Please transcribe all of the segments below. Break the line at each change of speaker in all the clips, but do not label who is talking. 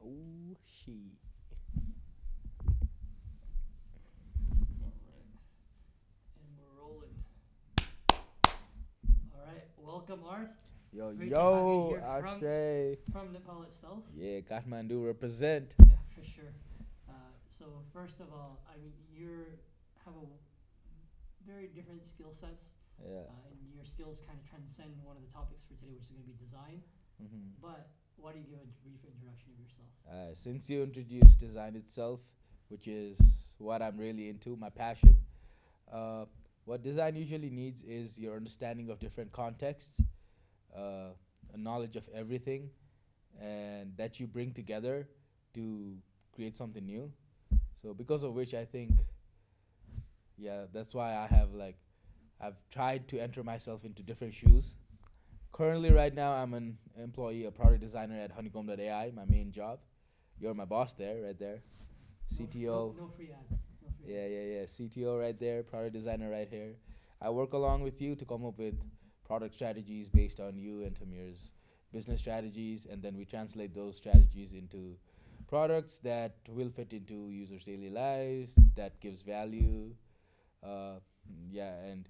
Oh, she.
Alright. And we're rolling. Alright, welcome Arth.
Yo,
Great to have you
yo,
here
Ashaya.
from Nepal itself.
Yeah, Kathmandu represent.
Yeah, for sure. So first of all, I mean, have a very different skill sets,
Yeah.
and your skills kind of transcend one of the topics for today, which is going to be design. But why don't you give a brief introduction of yourself?
Since you introduced design itself, which is what I'm really into, my passion, uh, what design usually needs is your understanding of different contexts, uh, a knowledge of everything, and that you bring together to create something new. So, because of which I think, yeah, that's why I've tried to enter myself into different shoes. Currently, right now, I'm an employee, a product designer at Honeycomb.ai, my main job. You're my boss there, right there. CTO.
No free ads. No free
Yeah,
ads.
yeah, yeah. CTO right there, product designer right here. I work along with you to come up with product strategies based on you and Tamir's business strategies, and then we translate those strategies into products that will fit into users' daily lives, that gives value, uh, yeah, and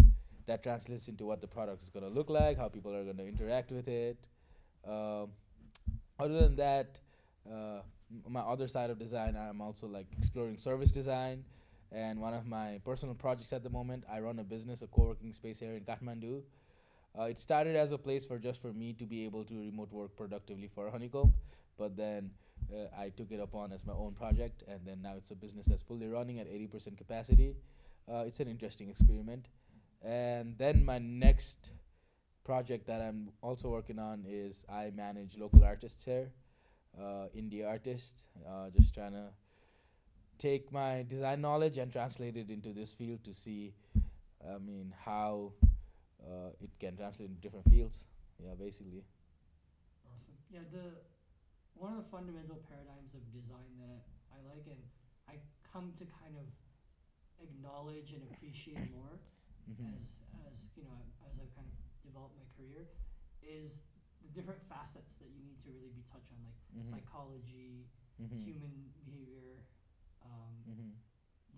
that translates into what the product is gonna look like, how people are gonna interact with it. Um, Other than that, my other side of design, I'm also like exploring service design, and one of my personal projects at the moment, I run a business, a co-working space here in Kathmandu. It started as a place for just for me to be able to remote work productively for Honeycomb, but then I took it upon as my own project, and then now it's a business that's fully running at 80% capacity. It's an interesting experiment. And then my next project that I'm also working on is I manage local artists here, indie artists. Just trying to take my design knowledge and translate it into this field to see, I mean, how it can translate into different fields. Yeah, basically.
Awesome. Yeah, the one of the fundamental paradigms of design that I like and I come to kind of acknowledge and appreciate more
Mm-hmm.
as you know as I've kind of developed my career is the different facets that you need to really be touched on, like
Mm-hmm.
psychology,
Mm-hmm.
human behavior, um,
Mm-hmm.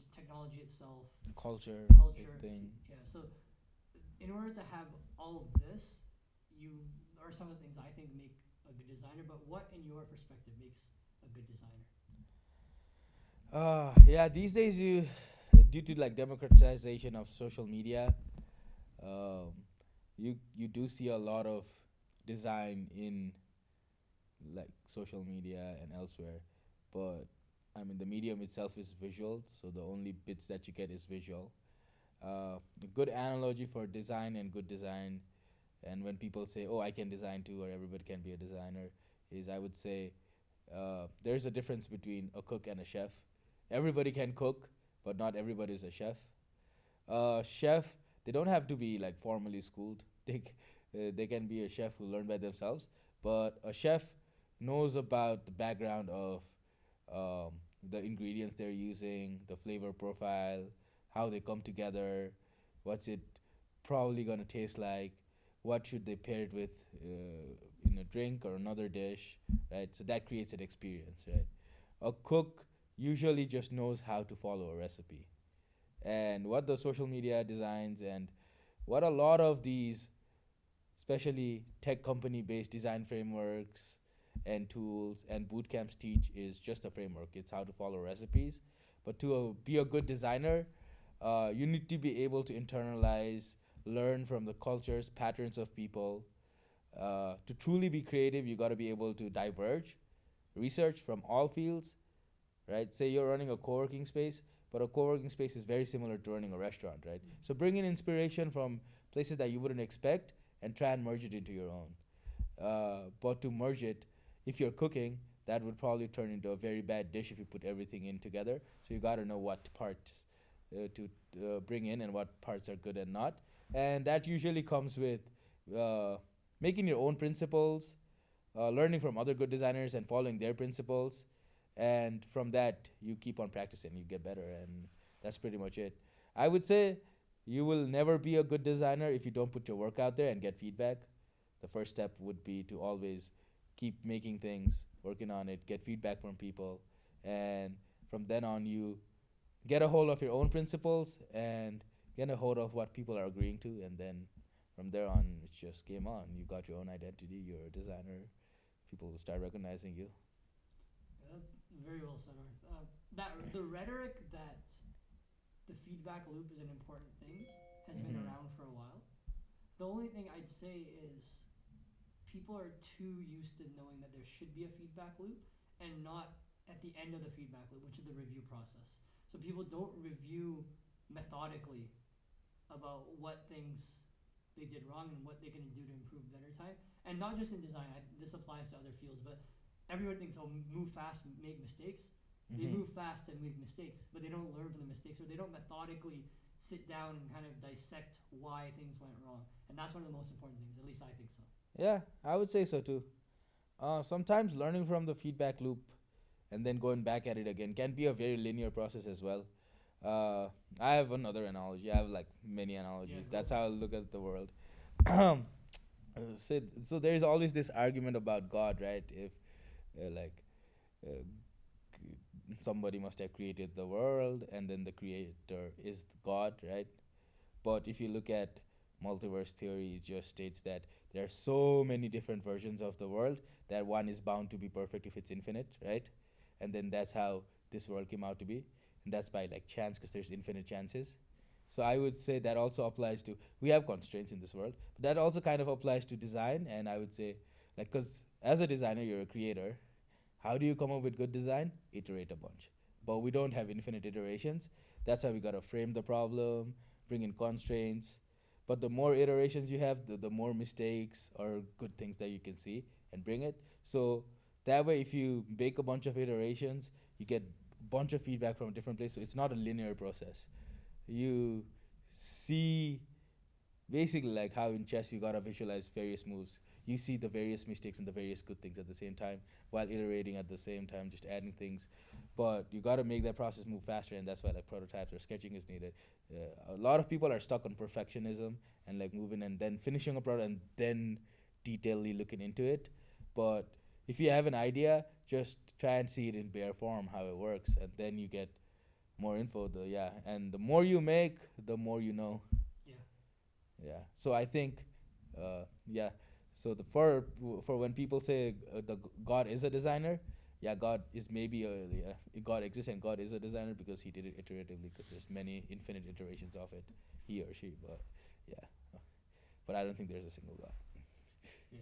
technology itself,
Culture,
culture.
thing.
Yeah, so in order to have all of this, you are some of the things I think make a good designer. But what, in your perspective, makes a good designer?
Yeah, these days due to like democratization of social media, um, you do see a lot of design in like social media and elsewhere, but I mean the medium itself is visual, so the only bits that you get is visual. A good analogy for design and good design, and when people say, "Oh, I can design too," or "Everybody can be a designer," is I would say there's a difference between a cook and a chef. Everybody can cook, but not everybody is a chef. Chef, they don't have to be like formally schooled. They can be a chef who learn by themselves. But a chef knows about the background of um, the ingredients they're using, the flavor profile, how they come together, what's it probably gonna taste like, what should they pair it with in a drink or another dish, right? So that creates an experience, right? A cook usually just knows how to follow a recipe, and what the social media designs and what a lot of these especially tech company based design frameworks and tools and boot camps teach is just a framework. It's how to follow recipes. But to be a good designer, you need to be able to internalize, learn from the cultures, patterns of people. To truly be creative, you got to be able to diverge, research from all fields, right? Say you're running a co-working space, but a co-working space is very similar to running a restaurant, right? So bring in inspiration from places that you wouldn't expect and try and merge it into your own. But to merge it, if you're cooking, that would probably turn into a very bad dish if you put everything in together. So you got to know what parts to bring in and what parts are good and not. And that usually comes with uh, making your own principles, learning from other good designers and following their principles, and from that you keep on practicing, you get better, and that's pretty much it. I would say you will never be a good designer if you don't put your work out there and get feedback. The first step would be to always keep making things, working on it, get feedback from people, and from then on you get a hold of your own principles and get a hold of what people are agreeing to, and then from there on it's just game on. You got your own identity. You're a designer. People will start recognizing you.
Yeah, that's very well said, Arth. That the rhetoric that the feedback loop is an important thing has been
Mm-hmm.
around for a while. The only thing I'd say is people are too used to knowing that there should be a feedback loop and not at the end of the feedback loop, which is the review process. So people don't review methodically about what things they did wrong and what they can do to improve better time. And not just in design, this applies to other fields, but everyone thinks, oh, move fast, make mistakes. They
Mm-hmm.
move fast and make mistakes, but they don't learn from the mistakes, or they don't methodically sit down and kind of dissect why things went wrong. And that's one of the most important things, at least I think so.
Yeah, I would say so too. Sometimes learning from the feedback loop and then going back at it again can be a very linear process as well. Uh, I have another analogy. I have like many
Yeah,
analogies.
go
That's
for
how I
it.
look at the world. So there is always this argument about God, right? If like uh, somebody must have created the world, and then the creator is God, right? But if you look at multiverse theory, it just states that there are so many different versions of the world that one is bound to be perfect if it's infinite, right? And then that's how this world came out to be, and that's by like chance because there's infinite chances. So I would say that also applies to, we have constraints in this world, but that also kind of applies to design. And I would say like, because as a designer you're a creator, how do you come up with good design? Iterate a bunch. But we don't have infinite iterations. That's why we gotta frame the problem, bring in constraints. But the more iterations you have, the more mistakes or good things that you can see and bring it. So that way, if you bake a bunch of iterations, you get a bunch of feedback from different places. So it's not a linear process. You see basically like how in chess you gotta visualize various moves. You see the various mistakes and the various good things at the same time while iterating at the same time, just adding things. But you gotta make that process move faster, and that's why like prototypes or sketching is needed. A lot of people are stuck on perfectionism and like moving and then finishing a product and then detailedly looking into it. But if you have an idea, just try and see it in bare form how it works, and then you get more info. The yeah, and the more you make, the more you know.
Yeah.
Yeah. So I think, yeah. So the for when people say God is a designer, yeah, God is maybe a yeah, God exists and God is a designer because he did it iteratively because there's many infinite iterations of it, he or she. But yeah, but I don't think there's a single God.
Yeah,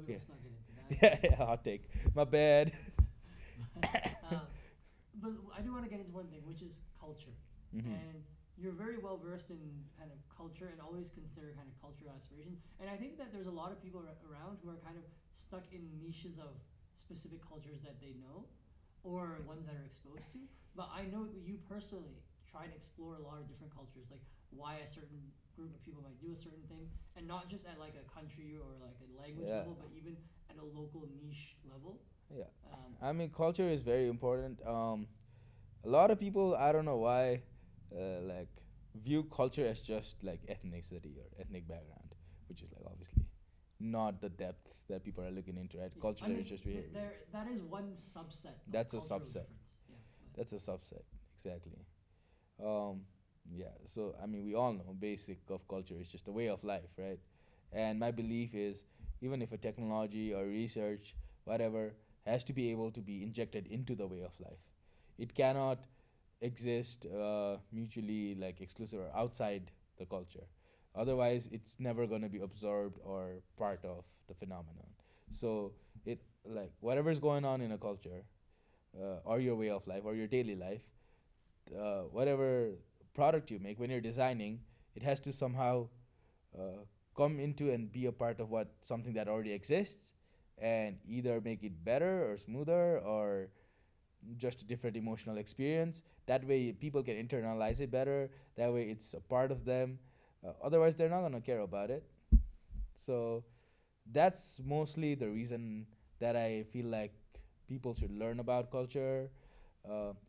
Yeah.
let's not get into that.
Yeah, yeah, hot take. My bad.
uh, but I do want to get into one thing, which is culture.
Mhm.
And you're very well versed in kind of culture and always consider kind of cultural aspiration. And I think that there's a lot of people around who are kind of stuck in niches of specific cultures that they know or ones that are exposed to. But I know that you personally try to explore a lot of different cultures, like why a certain group of people might do a certain thing, and not just at like a country or like a language
Yeah.
level, but even at a local niche level.
Yeah.
Um,
I mean, culture is very important. A lot of people, I don't know why, like view culture as just like ethnicity or ethnic background, which is like obviously not the depth that people are looking into. Right?
yeah,
Culture
I mean,
is just behavior.
there that is one subset of
That's a
cultural
subset.
difference. Yeah, but
That's a subset. Exactly. Um, yeah. So I mean, we all know basic of culture is just a way of life, right? And my belief is, even if a technology or research, whatever, has to be able to be injected into the way of life, it cannot exist mutually like exclusive or outside the culture. Otherwise, it's never gonna be absorbed or part of the phenomenon. So it like whatever's going on in a culture, or your way of life or your daily life, whatever product you make when you're designing, it has to somehow uh, come into and be a part of what something that already exists, and either make it better or smoother or just a different emotional experience. That way people can internalize it better. That way it's a part of them. Otherwise they're not going to care about it. So that's mostly the reason that I feel like people should learn about culture.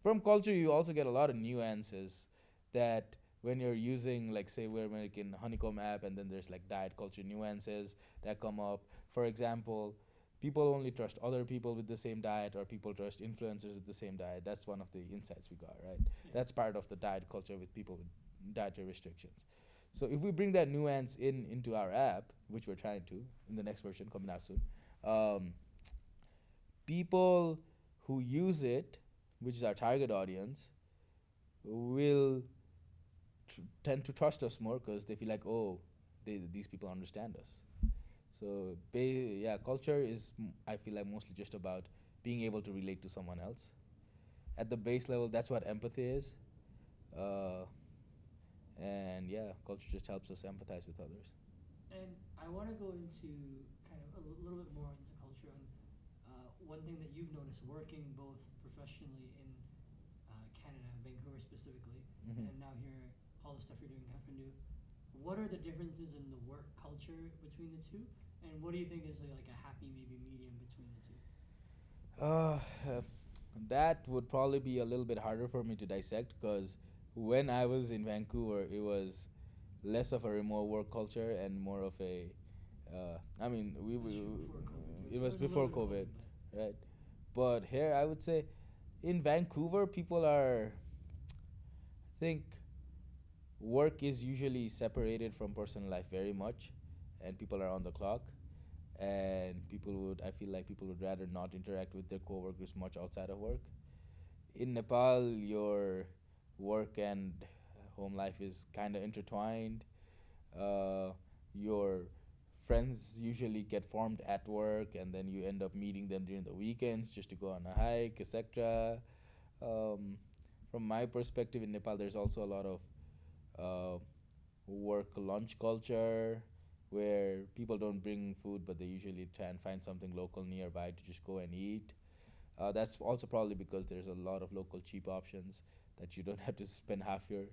From culture you also get a lot of nuances that when you're using, like say we're making Honeycomb app, and then there's like diet culture nuances that come up. For example, people only trust other people with the same diet, or people trust influencers with the same diet. That's one of the insights we got, right?
Yeah.
That's part of the diet culture with people with dietary restrictions. So if we bring that nuance into our app, which we're trying to in the next version coming out soon, um, people who use it, which is our target audience, will tend to trust us more because they feel like, oh, these people understand us. So yeah, culture is I feel like mostly just about being able to relate to someone else. At the base level, that's what empathy is. Uh, and yeah, culture just helps us empathize with others.
And I want to go into kind of little bit more into culture and one thing that you've noticed working both professionally in Canada, Vancouver specifically,
Mm-hmm.
and now here, all the stuff you're doing in Kathmandu. What are the differences in the work culture between the two? And what do you think is like a happy maybe medium between the two?
Uh, that would probably be a little bit harder for me to dissect because when I was in Vancouver, it was less of a remote work culture and more of a. I mean,
That's true before COVID, right?
it
There
was
was a little
before
bit of
COVID,
COVID, but
right? But here, I would say, in Vancouver, people are. I think work is usually separated from personal life very much, and people are on the clock, and people would. I feel like people would rather not interact with their coworkers much outside of work. In Nepal, your work and home life is kind of intertwined. Uh, your friends usually get formed at work, and then you end up meeting them during the weekends just to go on a hike, etc. Um, from my perspective, in Nepal, there's also a lot of uh, work lunch culture where people don't bring food, but they usually try and find something local nearby to just go and eat. That's also probably because there's a lot of local cheap options that you don't have to spend half your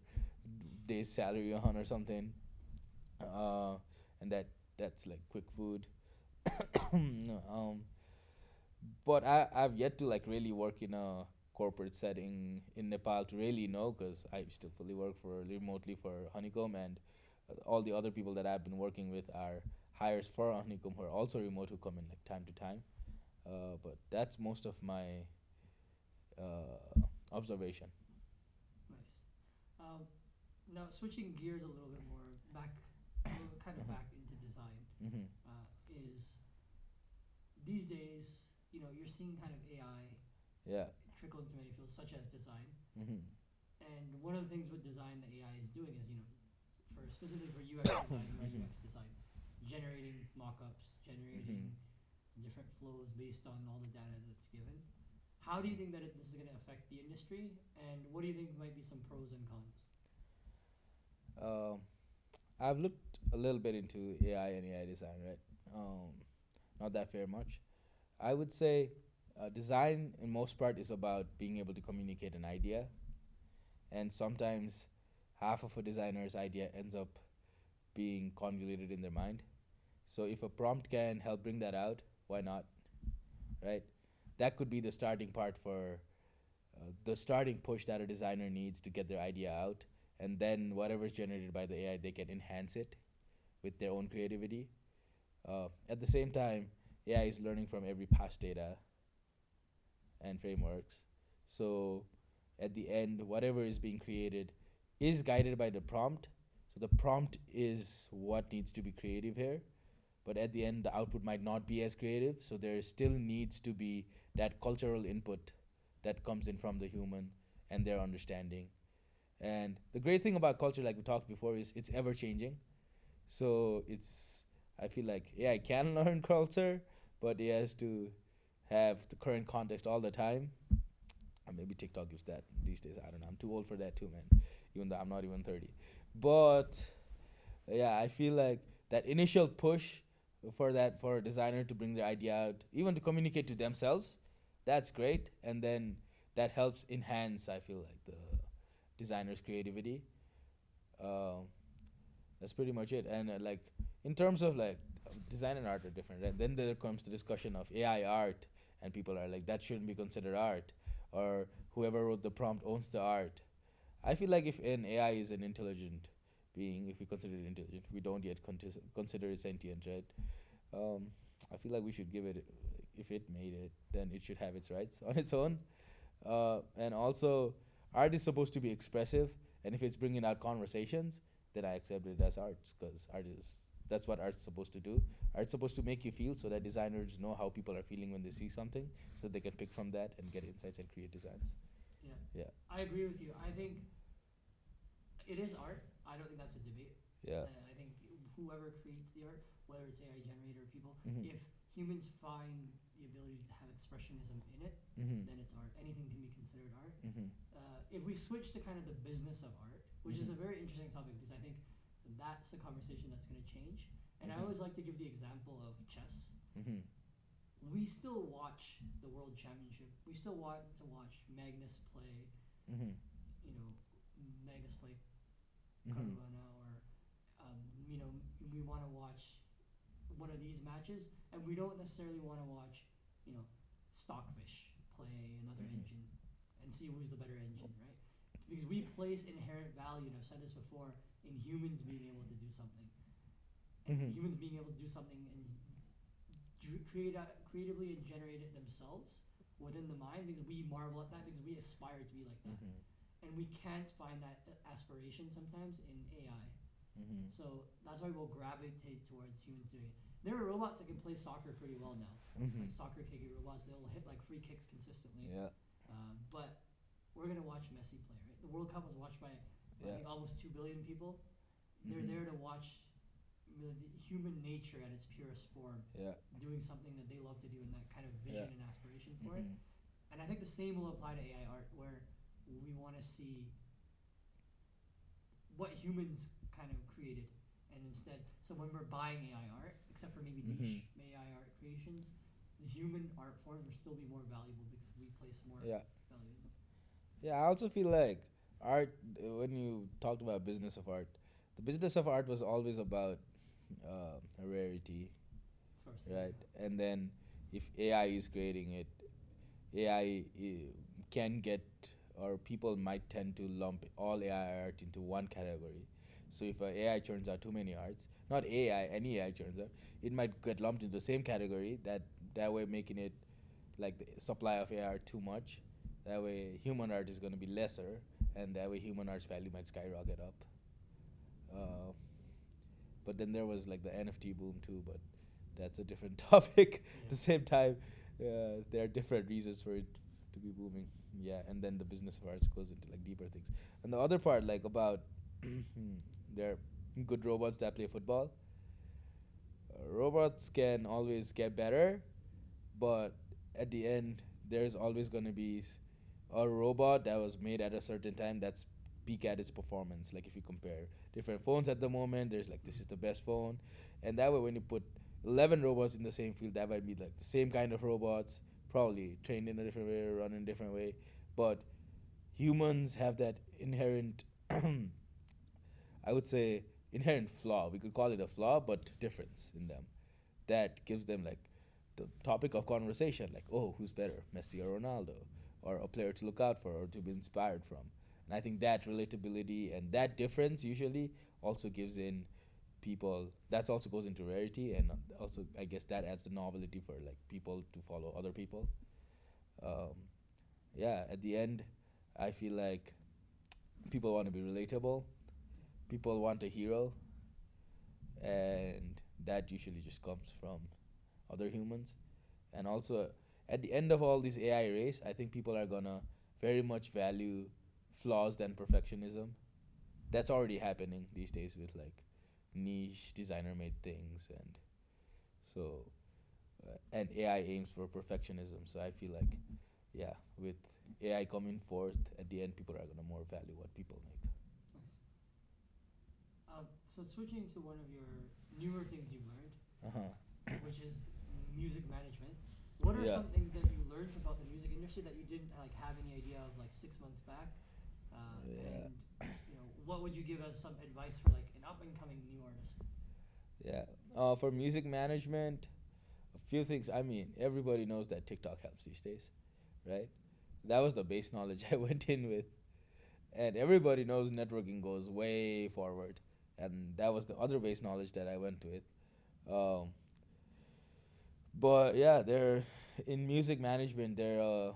day's salary on or something. Uh, and that's like quick food. um, but I've yet to like really work in a corporate setting in Nepal to really know because I still fully work for remotely for Honeycomb, and all the other people that I've been working with are hires for Honeycomb who are also remote who come in like time to time. But that's most of my observation.
nice. Um, Now switching gears a little bit more back, a little kind of
Mhm.
back into design,
Mhm.
is these days, you know, you're seeing kind of AI
Yeah.
trickle into many fields, such as design.
Mhm.
And one of the things with design that AI is doing is, you know, for specifically for UX design, UI
Mhm.
UX design, generating mock-ups,
Mhm.
generating different flows based on all the data that's given. How do you think that this is going to affect the industry, and what do you think might be some pros and cons?
Um, I've looked a little bit into AI and AI design, right? Not that very much. I would say design, in most part, is about being able to communicate an idea, and sometimes half of a designer's idea ends up being convoluted in their mind. So if a prompt can help bring that out, why not, right? That could be the starting part for the starting push that a designer needs to get their idea out, and then whatever is generated by the AI, they can enhance it with their own creativity. At the same time, AI is learning from every past data and frameworks. So at the end, whatever is being created is guided by the prompt. So the prompt is what needs to be creative here. But at the end, the output might not be as creative. So there still needs to be that cultural input that comes in from the human and their understanding. And the great thing about culture, like we talked before, is it's ever changing. So I feel like AI can learn culture, but it has to have the current context all the time. Or maybe TikTok gives that these days. I don't know. I'm too old for that too, man. Even though I'm not even 30. But yeah, I feel like that initial push for a designer to bring their idea out, even to communicate to themselves, that's great. And then that helps enhance, I feel like, the designer's creativity. Um, that's pretty much it. And like in terms of like design and art are different, right? Then there comes the discussion of AI art, and people are like that shouldn't be considered art, or whoever wrote the prompt owns the art. I feel like if an AI is an intelligent being, if we consider it intelligent, we don't yet consider it sentient, right? Um, I feel like we should give it if it made it, then it should have its rights on its own. And also, art is supposed to be expressive, and if it's bringing out conversations, then I accept it as arts because art is that's what art's supposed to do. Art's supposed to make you feel so that designers know how people are feeling when they see something, so they can pick from that and get insights and create designs.
Yeah,
Yeah,
I agree with you. I think it is art. I don't think that's a debate.
yeah,
I think whoever creates the art, whether it's AI generated or people,
mm-hmm.
if humans find the ability to have expressionism in it,
Mm-hmm.
then it's art. Anything can be considered art.
Mm-hmm.
If we switch to kind of the business of art, which is a
Mhm.
very interesting topic because I think that's the conversation that's going to change. And I
Mhm.
always like to give the example of chess.
Mm-hmm.
We still watch the World Championship. We still want to watch Magnus play,
Mm-hmm.
you know, Magnus play
Mm-hmm.
Caruana, or you know, we want to watch one of these matches, and we don't necessarily want to watch, you know, Stockfish play another
Mhm.
engine and see who's the better engine, right? Because we place inherent value, and I've said this before, in humans being able to do something, and
Mhm.
humans being able to do something and creatively and generate it themselves within the mind, because we marvel at that, because we aspire to be like that,
Mhm.
and we can't find that aspiration sometimes in AI.
Mhm.
So that's why we'll gravitate towards humans doing it. There are robots that can play soccer pretty well now,
Mhm.
like soccer kicking robots. They'll hit like free kicks consistently.
Yeah.
But we're gonna watch Messi play, right? The World Cup was watched by I
Yeah.
think almost 2 billion people. They're
Mhm.
there to watch really the human nature at its purest form,
Yeah.
doing something that they love to do and that kind of vision
Yeah.
and aspiration for it.
Mhm.
And I think the same will apply to AI art, where we want to see what humans kind of created, and instead, so when we're buying AI art, except for maybe
Mhm.
niche AI art creations, the human art form will still be more valuable because we place more
Yeah.
value in them.
Yeah. I also feel like art. When you talked about business of art, the business of art was always about rarity,
As far as saying,
right? And then if AI is creating it, AI can get or people might tend to lump all AI art into one category. So if AI churns out too many arts, not AI, any AI churns out, it might get lumped into the same category. That way making it like the supply of AI art too much. That way human art is going to be lesser, and that way human art's value might skyrocket up. Uh, but then there was like the NFT boom too, but that's a different topic. At the
yeah,
same time, there are different reasons for it to be booming. Yeah, and then the business of arts goes into like deeper things. And the other part, like about there are good robots that play football. Robots can always get better, but at the end, there's always gonna be a robot that was made at a certain time that's peak at its performance. Like if you compare different phones at the moment, there's like this is the best phone, and that way when you put 11 robots in the same field, that might be like the same kind of robots, probably trained in a different way, run in a different way, but humans have that inherent, I would say, inherent flaw. We could call it a flaw, but difference in them that gives them like the topic of conversation, like, oh, who's better, Messi or Ronaldo, or a player to look out for or to be inspired from. And I think that relatability and that difference usually also gives in people. That also goes into rarity, and also I guess that adds the novelty for like people to follow other people. Um, yeah, at the end, I feel like people want to be relatable. People want a hero, and that usually just comes from other humans. And also, at the end of all this AI race, I think people are gonna very much value flaws than perfectionism. That's already happening these days with like niche designer made things, and so and AI aims for perfectionism. So I feel like, yeah, with AI coming forth, at the end, people are gonna more value what people make.
nice. So switching to one of your newer things you learned,
Uh huh.
which is music management. What are
Yeah.
some things that you learned about the music industry that you didn't like have any idea of like 6 months back?
Yeah.
And you know, what would you give as some advice for like an up and coming new artist?
Yeah. For music management, a few things. I mean, everybody knows that TikTok helps these days, right? That was the base knowledge I went in with, and everybody knows networking goes way forward, and that was the other base knowledge that I went with. Um, but yeah, there. in music management, there are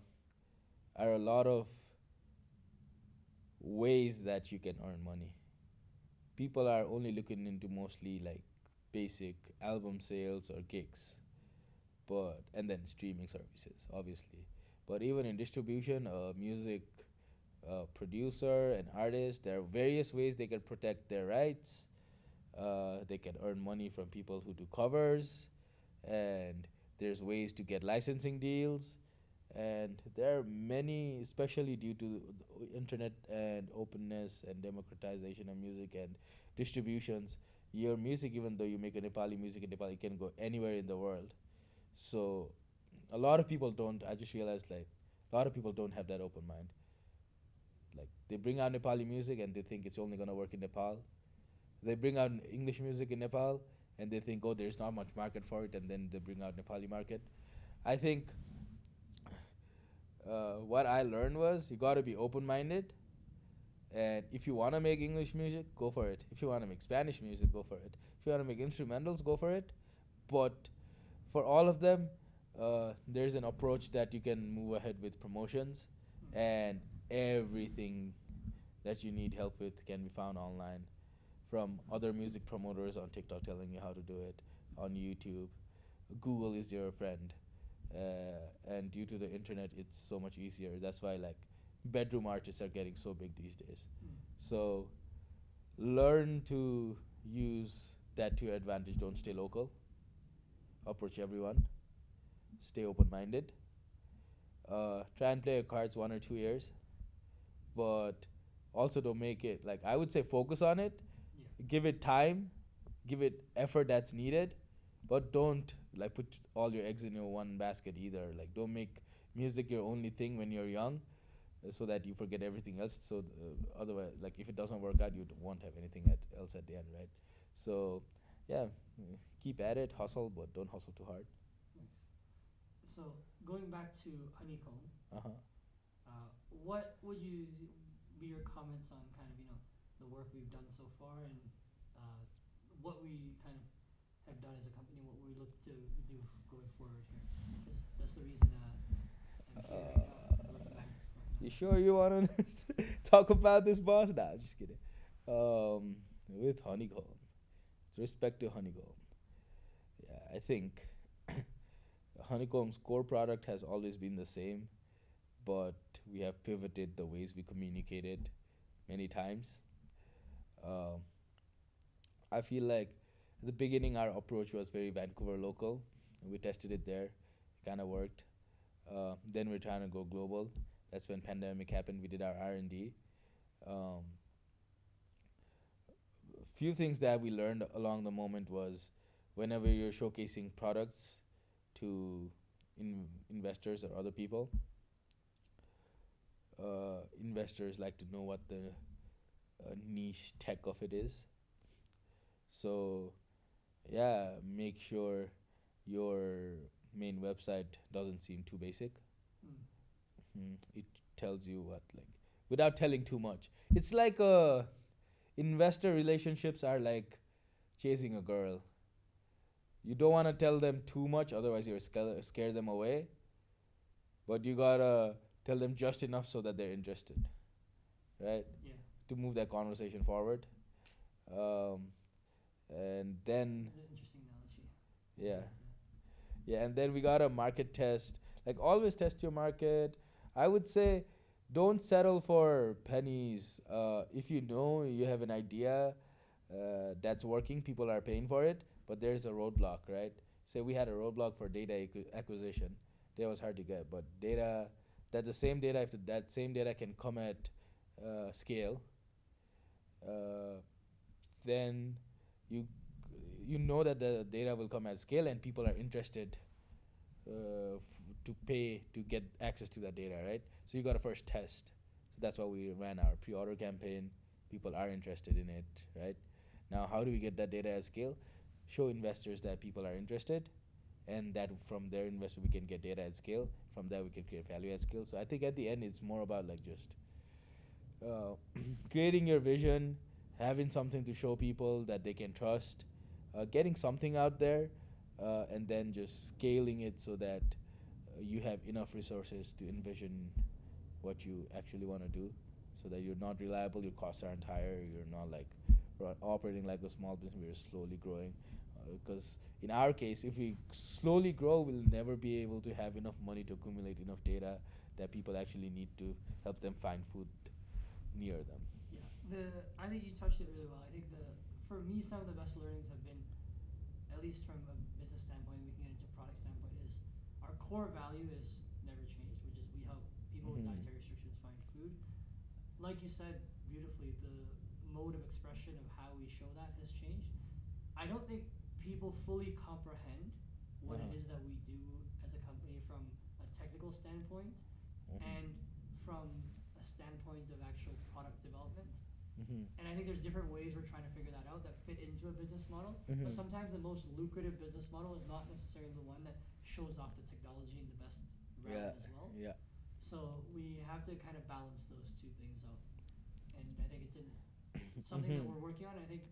a lot of ways that you can earn money. People are only looking into mostly like basic album sales or gigs, but and then streaming services, obviously. But even in distribution, music producer and artist, there are various ways they can protect their rights. They can earn money from people who do covers, and there's ways to get licensing deals, and there are many, especially due to the internet and openness and democratization of music and distributions. Your music, even though you make a Nepali music in Nepal, it can go anywhere in the world. So a lot of people don't. I just realized like a lot of people don't have that open mind. Like they bring out Nepali music and they think it's only gonna work in Nepal. They bring out English music in Nepal and they think, oh, there's not much market for it, and then they bring out Nepali market. I think what I learned was you gotta be open minded, and if you wanna make English music, go for it. If you wanna make Spanish music, go for it. If you wanna make instrumentals, go for it. But for all of them, there's an approach that you can move ahead with promotions, and everything that you need help with can be found online from other music promoters on TikTok telling you how to do it, on YouTube. Google is your friend, and due to the internet, it's so much easier. That's why like bedroom artists are getting so big these days. So learn to use that to your advantage. Don't stay local. Approach everyone. Stay open minded. Try and play your cards 1 or 2 years, but also don't make it like I would say focus on it,
Yeah.
give it time, give it effort that's needed, but don't like put all your eggs in your one basket either. Like don't make music your only thing when you're young, so that you forget everything else. So otherwise, like if it doesn't work out, you won't have anything else at the end, right? So yeah, keep at it, hustle, but don't hustle too hard.
Nice. So going back to Honeycomb,
Uh huh.
what would you be your comments on kind of the work we've done so far and uh, what we kind of have done as a company, what we look to do going forward here? Because that's the reason I'm here right now. Looking back.
You sure you want to talk about this, boss? Nah, just kidding. With Honeycomb, with respect to Honeycomb, yeah, I think Honeycomb's core product has always been the same, but we have pivoted the ways we communicated many times. Um, I feel like at the beginning our approach was very Vancouver local. We tested it there, kind of worked. Then we're trying to go global. That's when pandemic happened. We did our R&D. Um, Few things that we learned along the moment was whenever you're showcasing products to investors or other people, investors like to know what the niche tech of it is. So yeah, make sure your main website doesn't seem too basic.
Mm.
It tells you what like without telling too much. It's like investor relationships are like chasing a girl. You don't want to tell them too much, otherwise you're scare them away. But you gotta tell them just enough so that they're interested, right?
Yeah.
To move that conversation forward. Um, and then
It's an interesting analogy.
yeah, yeah, and then we got a market test. Like always test your market. I would say don't settle for pennies. If you know you have an idea that's working, people are paying for it, but there's a roadblock, right? Say we had a roadblock for data acquisition. Data was hard to get, but data, that the same data, if that same data can come at scale, uh, then you you know that the data will come at scale and people are interested to pay to get access to that data, right? So you got to first test. So that's why we ran our pre-order campaign. People are interested in it, right? Now, how do we get that data at scale? Show investors that people are interested, and that from their investor we can get data at scale. From there we can create value at scale. So I think at the end it's more about like just uh, creating your vision, having something to show people that they can trust, getting something out there, and then just scaling it so that you have enough resources to envision what you actually want to do, so that you're not reliable, your costs aren't higher, you're not like operating like a small business, we're slowly growing. Because in our case, if we slowly grow, we'll never be able to have enough money to accumulate enough data that people actually need to help them find food near them.
Yeah, I think you touched it really well. I think for me some of the best learnings have been, at least from a business standpoint, we can get into a product standpoint, is our core value is never changed, which is we help people with
Mhm.
dietary restrictions find food. Like you said beautifully, the mode of expression of how we show that has changed. I don't think people fully comprehend what it
Uh-huh.
is that we do as a company from a technical standpoint
Mhm.
and from a standpoint of actual product development.
Mhm.
And I think there's different ways we're trying to figure that out that fit into a business model. But
Mhm.
sometimes the most lucrative business model is not necessarily the one that shows off the technology in the best realm
Yeah.
as well.
Yeah.
So we have to kind of balance those two things out. And I think it's something that
Mhm.
we're working on. I think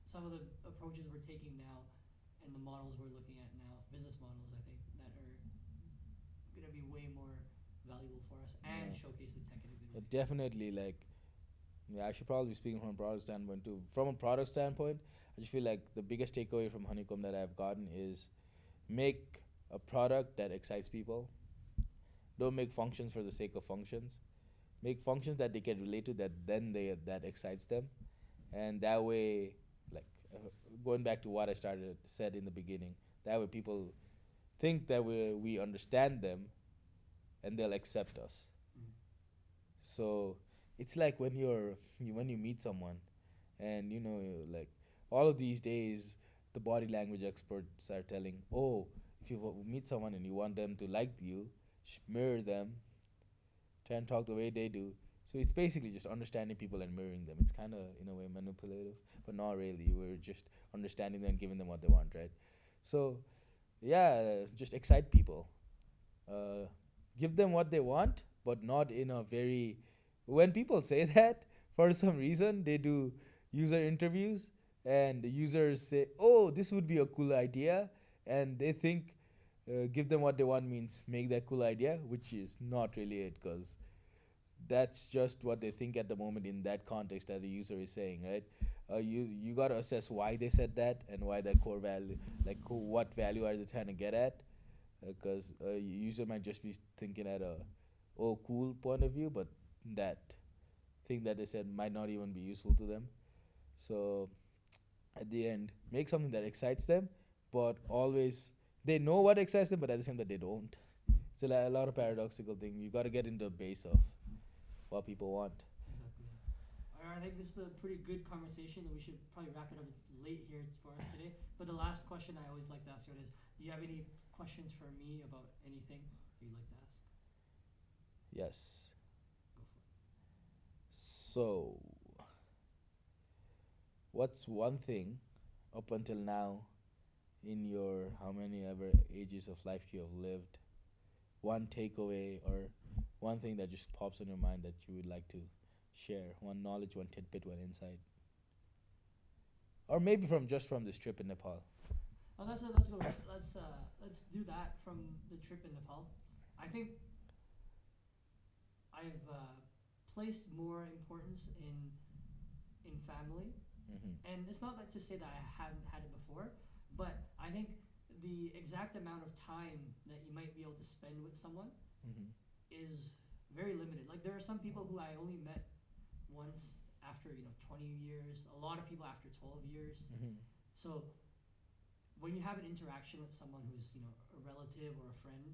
some of the approaches we're taking now and the models we're looking at now, business models, I think that are going to be way more valuable for us and
Yeah.
showcase the tech in a good way.
Definitely, like, yeah, I should probably be speaking from a product standpoint too. From a product standpoint, I just feel like the biggest takeaway from Honeycomb that I've gotten is make a product that excites people. Don't make functions for the sake of functions. Make functions that they can relate to, that then they that excites them, and that way, like, going back to what I started said in the beginning, that way people think that we understand them, and they'll accept us.
Mm.
So it's like when when you meet someone, and like, all of these days, the body language experts are telling, oh, if you meet someone and you want them to like you, just mirror them, try and talk the way they do. So it's basically just understanding people and mirroring them. It's kind of, in a way, manipulative, but not really. We're just understanding them and giving them what they want, right? So yeah, just excite people. uh, Give them what they want, but not in a very. When people say that, for some reason, they do user interviews, and the users say, "Oh, this would be a cool idea," and they think give them what they want means make that cool idea, which is not really it, because that's just what they think at the moment in that context that the user is saying, right? You gotta assess why they said that and why that core value, like what value are they trying to get at, because user might just be thinking at a oh cool point of view, but that thing that they said might not even be useful to them. So at the end, make something that excites them, but always they know what excites them, but at the same time they don't.
Mm.
It's a lot of paradoxical thing. You got to get into the base of what people want.
Exactly. Alright, I think this is a pretty good conversation. We should probably wrap it up. It's late here for us today. But the last question I always like to ask you is, do you have any questions for me about anything you'd like to ask?
Yes.
Go for it.
So, what's one thing up until now in your how many ever ages of life you have lived, one takeaway or one thing that just pops in your mind that you would like to share, one knowledge, one tidbit, one insight, or maybe from this trip in Nepal.
Oh, that's a good one. Let's do that from the trip in Nepal. I think I've placed more importance in family,
Mm-hmm.
and it's not that to say that I haven't had it before, but I think the exact amount of time that you might be able to spend with someone
Mm-hmm.
is very limited. Like there are some people who I only met once after 20 years. A lot of people after 12 years.
Mm-hmm.
So when you have an interaction with someone who's a relative or a friend,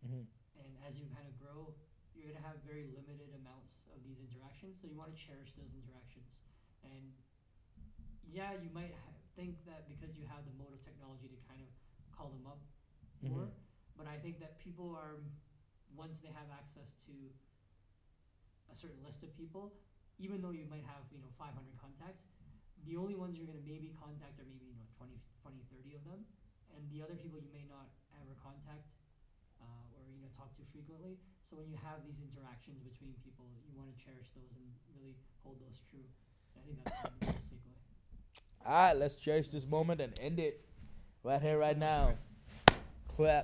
Mm-hmm.
and as you kind of grow, you're gonna have very limited amounts of these interactions. So you want to cherish those interactions, and yeah, you might think that because you have the mode of technology to kind of call them up
Mm-hmm.
more, but I think that people are, once they have access to a certain list of people, even though you might have 500 contacts, the only ones you're going to maybe contact are maybe 20, 30 of them, and the other people you may not ever contact or talk to frequently. So when you have these interactions between people, you want to cherish those and really hold those true. And I think that's kind of the biggest takeaway.
Let's cherish this moment and end it right here,
Thanks so
right
much,
now.
Arth.